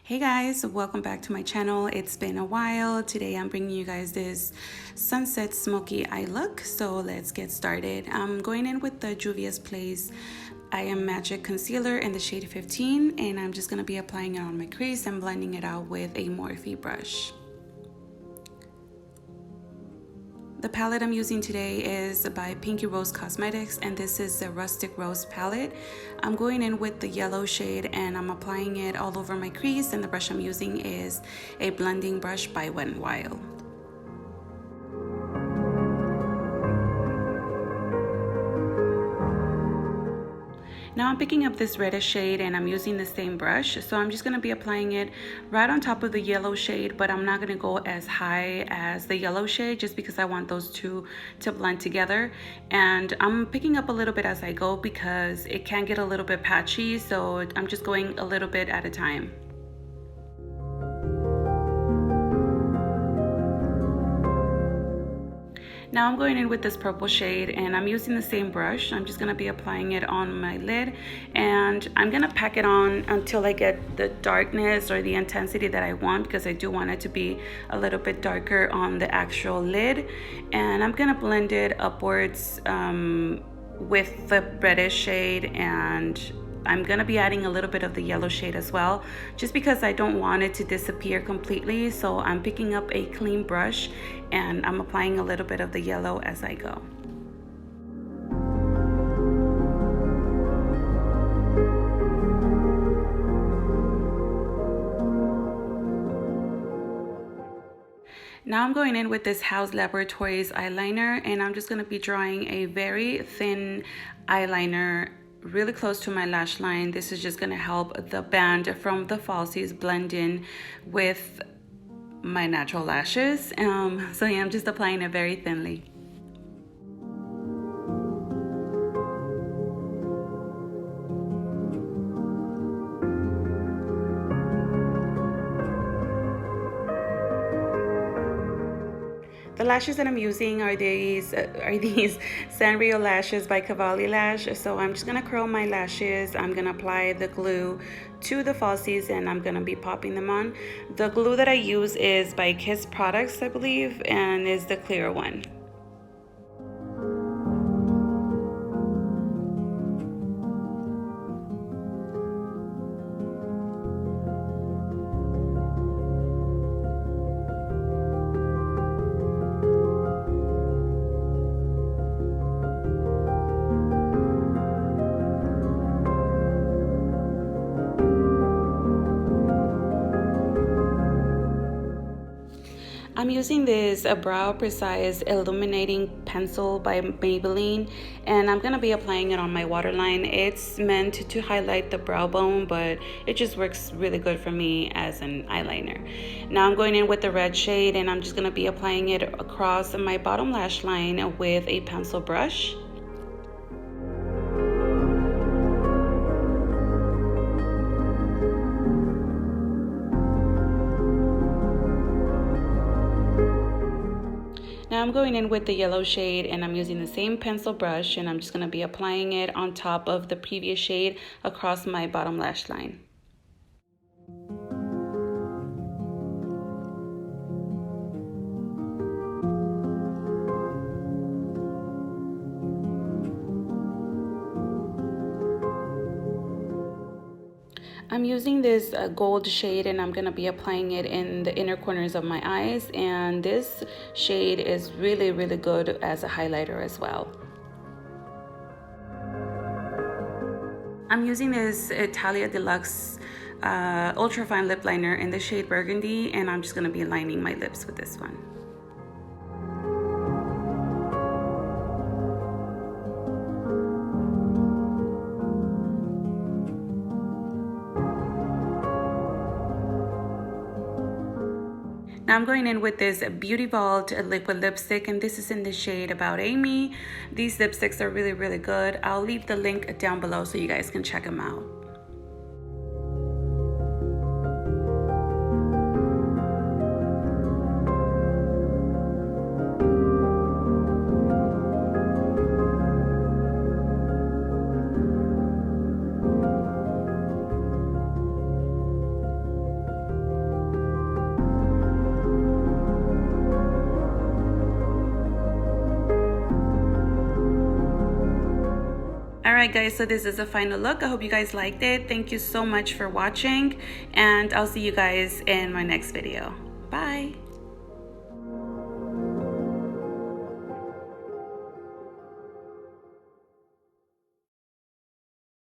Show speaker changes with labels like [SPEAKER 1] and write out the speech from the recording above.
[SPEAKER 1] Hey guys, welcome back to my channel. It's been a while. Today I'm bringing you guys this sunset smoky eye look. So let's get started. I'm going in with the Juvia's Place I Am Magic Concealer in the shade 15, and I'm just going to be applying it on my crease and blending it out with a Morphe brush. The palette I'm using today is by Pinky Rose Cosmetics, and this is the Rustic Rose palette. I'm going in with the yellow shade and I'm applying it all over my crease, and the brush I'm using is a blending brush by Wet n Wild. Now I'm picking up this reddish shade and I'm using the same brush. So I'm just going to be applying it right on top of the yellow shade, but I'm not going to go as high as the yellow shade just because I want those two to blend together. And I'm picking up a little bit as I go because it can get a little bit patchy. So I'm just going a little bit at a time. Now I'm going in with this purple shade and I'm using the same brush. I'm just going to be applying it on my lid, and I'm going to pack it on until I get the darkness or the intensity that I want, because I do want it to be a little bit darker on the actual lid. And I'm going to blend it upwards with the reddish shade, and I'm gonna be adding a little bit of the yellow shade as well, just because I don't want it to disappear completely. So I'm picking up a clean brush and I'm applying a little bit of the yellow as I go. Now I'm going in with this Haus Laboratories eyeliner, and I'm just going to be drawing a very thin eyeliner really close to my lash line. This is just going to help the band from the falsies blend in with my natural lashes. So yeah, I'm just applying it very thinly. The lashes that I'm using are these Sanrio lashes by Cavalli Lash. So I'm just gonna curl my lashes. I'm gonna apply the glue to the falsies and I'm gonna be popping them on. The glue that I use is by Kiss Products, I believe, and is the clear one. I'm using this Brow Precise Illuminating Pencil by Maybelline, and I'm going to be applying it on my waterline. It's meant to highlight the brow bone, but it just works really good for me as an eyeliner. Now I'm going in with the red shade, and I'm just going to be applying it across my bottom lash line with a pencil brush. Now I'm going in with the yellow shade and I'm using the same pencil brush, and I'm just going to be applying it on top of the previous shade across my bottom lash line. I'm using this gold shade and I'm going to be applying it in the inner corners of my eyes, and this shade is really good as a highlighter as well. I'm using this Italia Deluxe ultra fine lip liner in the shade Burgundy, and I'm just going to be lining my lips with this one. Now I'm going in with this Beauty Vault liquid lipstick, and this is in the shade About Amy. These lipsticks are really good. I'll leave the link down below so you guys can check them out. Alright guys, so this is a final look. I hope you guys liked it. Thank you so much for watching, and I'll see you guys in my next video. Bye.